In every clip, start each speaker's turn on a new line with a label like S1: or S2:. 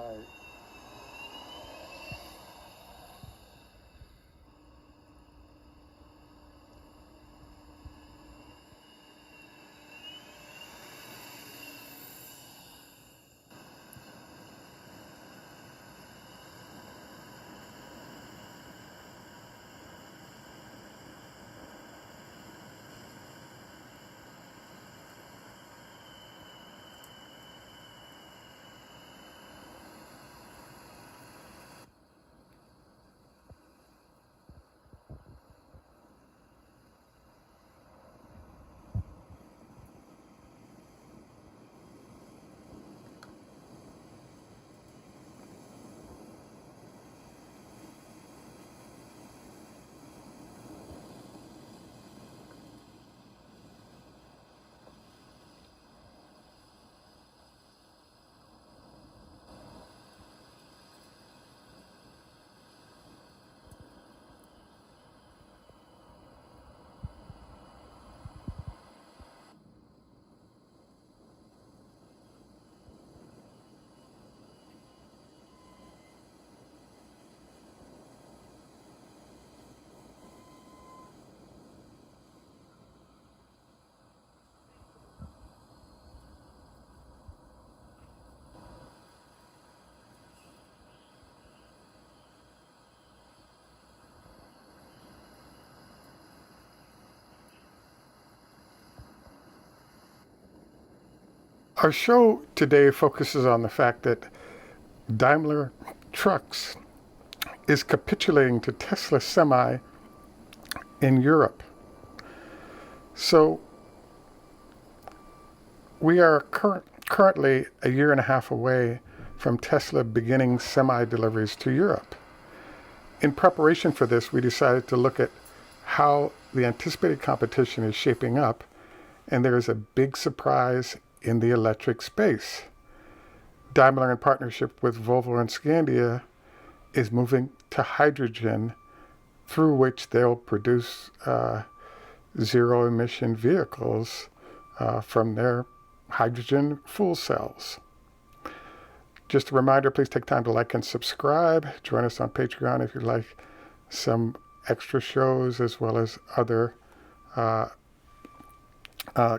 S1: start.
S2: Our show today focuses on the fact that Daimler Trucks is capitulating to Tesla Semi in Europe. So we are currently a year and a half away from Tesla beginning semi deliveries to Europe. In preparation for this, we decided to look at how the anticipated competition is shaping up, and there is a big surprise in the electric space. Daimler, in partnership with Volvo and Scandia, is moving to hydrogen, through which they'll produce zero-emission vehicles from their hydrogen fuel cells. Just a reminder, please take time to like and subscribe. Join us on Patreon if you'd like some extra shows as well as other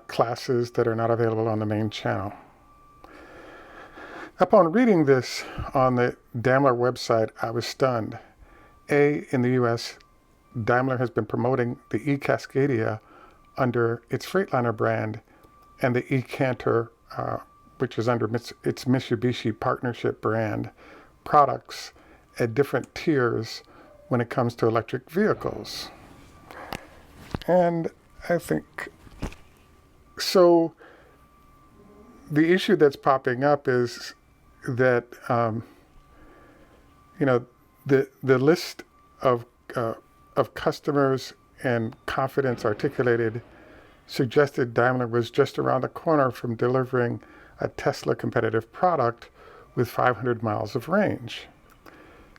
S2: classes that are not available on the main channel. Upon reading this on the Daimler website, I was stunned. In the US, Daimler has been promoting the eCascadia under its Freightliner brand and the eCanter, which is under its Mitsubishi partnership brand, products at different tiers when it comes to electric vehicles. And I think so. The issue that's popping up is that the list of customers and confidence articulated suggested Daimler was just around the corner from delivering a Tesla competitive product with 500 miles of range.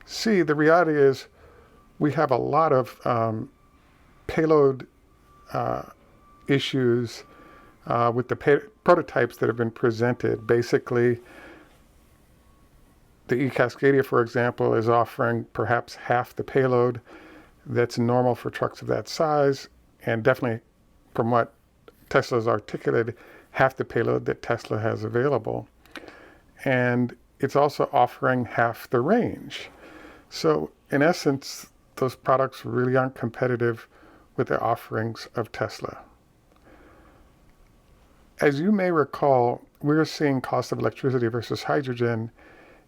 S2: See, the reality is we have a lot of payload issues with the prototypes that have been presented. Basically, the eCascadia, for example, is offering perhaps half the payload that's normal for trucks of that size, and definitely, from what Tesla's articulated, half the payload that Tesla has available. And it's also offering half the range. So, in essence, those products really aren't competitive with the offerings of Tesla. As you may recall, we're seeing cost of electricity versus hydrogen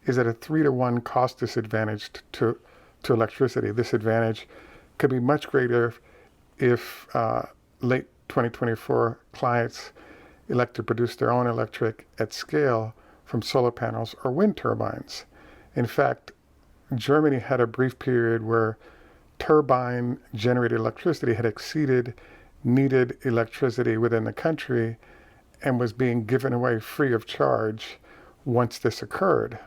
S2: is at a 3-to-1 cost disadvantage to electricity. This advantage could be much greater if late 2024 clients elect to produce their own electric at scale from solar panels or wind turbines. In fact, Germany had a brief period where turbine-generated electricity had exceeded needed electricity within the country and was being given away free of charge once this occurred.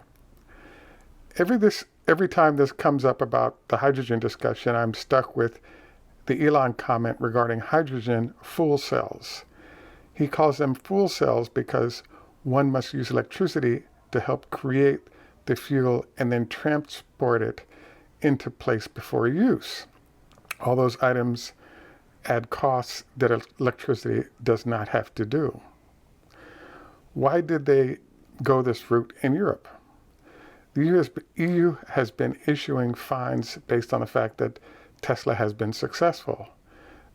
S2: Every time this comes up about the hydrogen discussion, I'm stuck with the Elon comment regarding hydrogen fuel cells. He calls them fuel cells because one must use electricity to help create the fuel and then transport it into place before use. All those items add costs that electricity does not have to do. Why did they go this route in Europe? The EU has been issuing fines based on the fact that Tesla has been successful.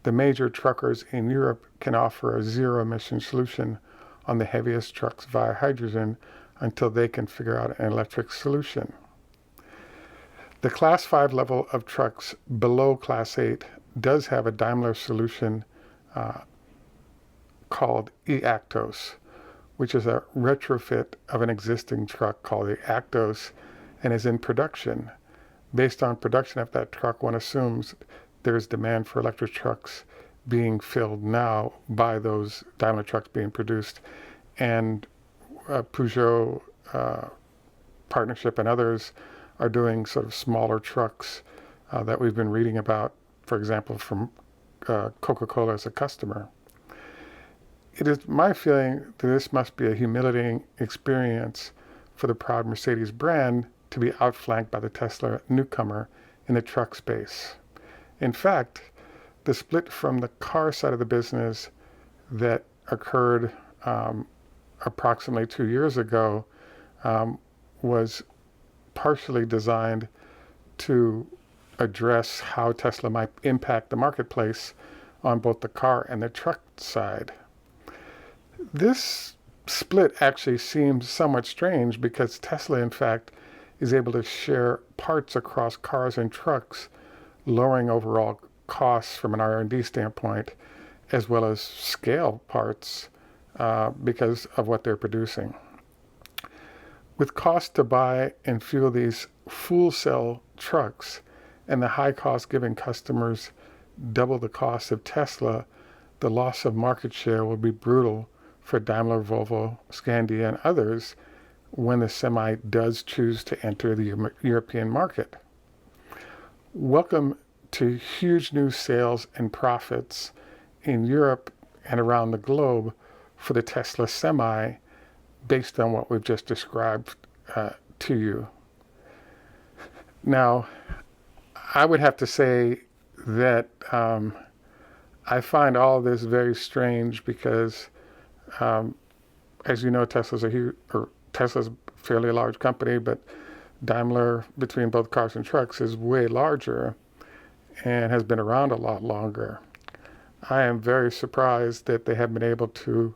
S2: The major truckers in Europe can offer a zero-emission solution on the heaviest trucks via hydrogen until they can figure out an electric solution. The Class 5 level of trucks below Class 8 does have a Daimler solution called e875, which is a retrofit of an existing truck called the Actos and is in production. Based on production of that truck, one assumes there's demand for electric trucks being filled now by those Daimler trucks being produced. And Peugeot partnership and others are doing sort of smaller trucks that we've been reading about, for example, from Coca-Cola as a customer. It is my feeling that this must be a humiliating experience for the proud Mercedes brand to be outflanked by the Tesla newcomer in the truck space. In fact, the split from the car side of the business that occurred approximately 2 years ago was partially designed to address how Tesla might impact the marketplace on both the car and the truck side. This split actually seems somewhat strange because Tesla, in fact, is able to share parts across cars and trucks, lowering overall costs from an R&D standpoint, as well as scale parts because of what they're producing. With cost to buy and fuel these full cell trucks and the high cost giving customers double the cost of Tesla, the loss of market share will be brutal for Daimler, Volvo, Scandia, and others when the Semi does choose to enter the European market. Welcome to huge new sales and profits in Europe and around the globe for the Tesla Semi based on what we've just described to you. Now, I would have to say that I find all of this very strange because as you know, Tesla's a fairly large company, but Daimler, between both cars and trucks, is way larger and has been around a lot longer. I am very surprised that they have been able to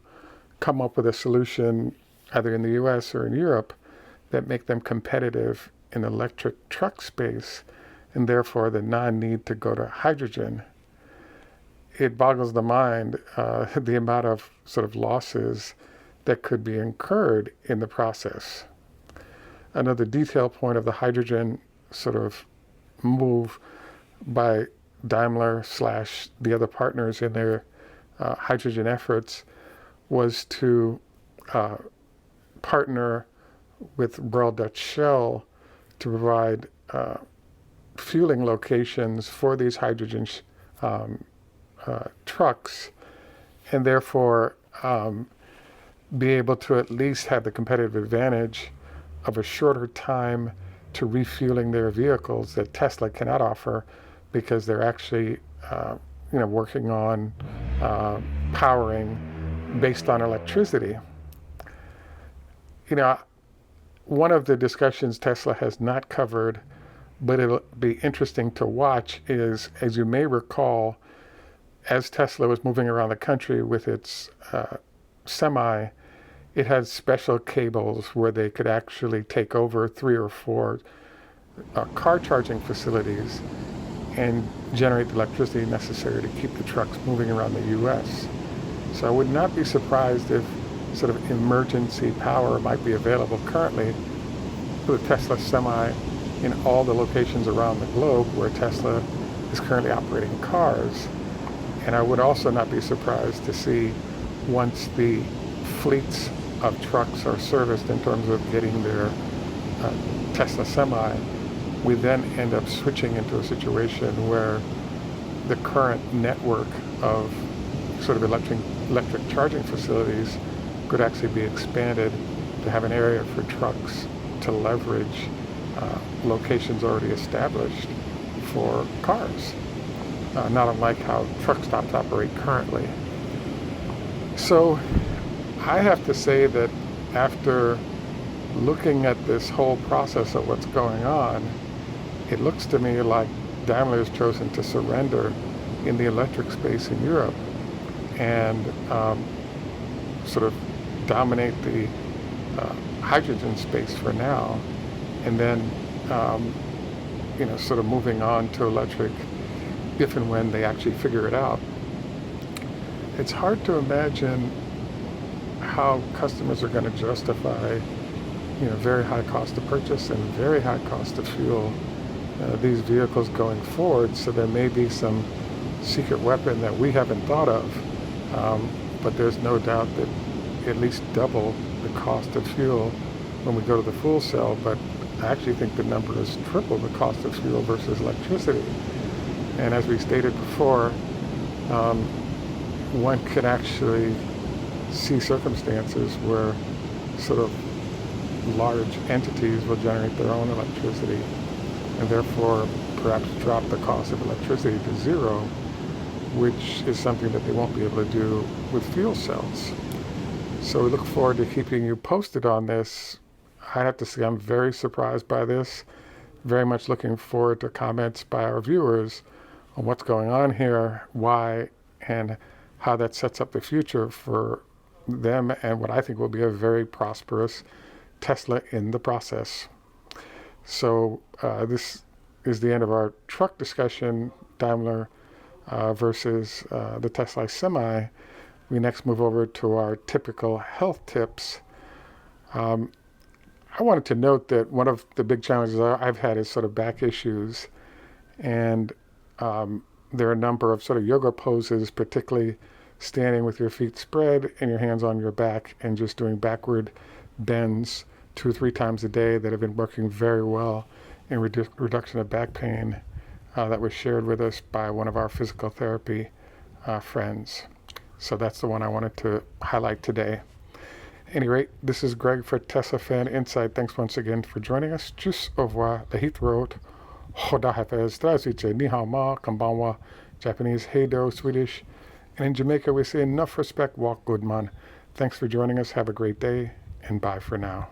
S2: come up with a solution either in the US or in Europe that make them competitive in the electric truck space and therefore the non-need to go to hydrogen. It boggles the mind the amount of sort of losses that could be incurred in the process. Another detail point of the hydrogen sort of move by Daimler / the other partners in their hydrogen efforts was to partner with Royal Dutch Shell to provide fueling locations for these hydrogen trucks, and therefore be able to at least have the competitive advantage of a shorter time to refueling their vehicles that Tesla cannot offer because they're actually working on powering based on electricity. One of the discussions Tesla has not covered, but it'll be interesting to watch, is, as you may recall, as Tesla was moving around the country with its Semi, it had special cables where they could actually take over 3 or 4 car charging facilities and generate the electricity necessary to keep the trucks moving around the U.S. So I would not be surprised if sort of emergency power might be available currently for the Tesla Semi in all the locations around the globe where Tesla is currently operating cars. And I would also not be surprised to see, once the fleets of trucks are serviced in terms of getting their Tesla Semi, we then end up switching into a situation where the current network of sort of electric charging facilities could actually be expanded to have an area for trucks to leverage locations already established for cars, not unlike how truck stops operate currently. So I have to say that after looking at this whole process of what's going on, it looks to me like Daimler has chosen to surrender in the electric space in Europe and sort of dominate the hydrogen space for now, and then sort of moving on to electric if and when they actually figure it out. It's hard to imagine how customers are going to justify very high cost of purchase and very high cost of fuel these vehicles going forward. So there may be some secret weapon that we haven't thought of, but there's no doubt that at least double the cost of fuel when we go to the fuel cell. But I actually think the number is triple the cost of fuel versus electricity. And as we stated before, one could actually see circumstances where sort of large entities will generate their own electricity and therefore perhaps drop the cost of electricity to zero, which is something that they won't be able to do with fuel cells. So we look forward to keeping you posted on this. I have to say I'm very surprised by this, very much looking forward to comments by our viewers on what's going on here, why, and how that sets up the future for them and what I think will be a very prosperous Tesla in the process. So this is the end of our truck discussion, Daimler versus the Tesla Semi. We next move over to our typical health tips. I wanted to note that one of the big challenges I've had is sort of back issues, and there are a number of sort of yoga poses, particularly standing with your feet spread and your hands on your back and just doing backward bends 2 or 3 times a day that have been working very well in reduction of back pain that was shared with us by one of our physical therapy friends. So that's the one I wanted to highlight today. At any rate, this is Greg for Teslafaninsight. Thanks once again for joining us. Tschüss, au revoir, Lahith Road, Hoda Hafez, Zdravstvuyte, Ni hao ma, konbanwa, Japanese, Heido, Swedish, and in Jamaica we say enough respect, walk good man. Thanks for joining us. Have a great day, and bye for now.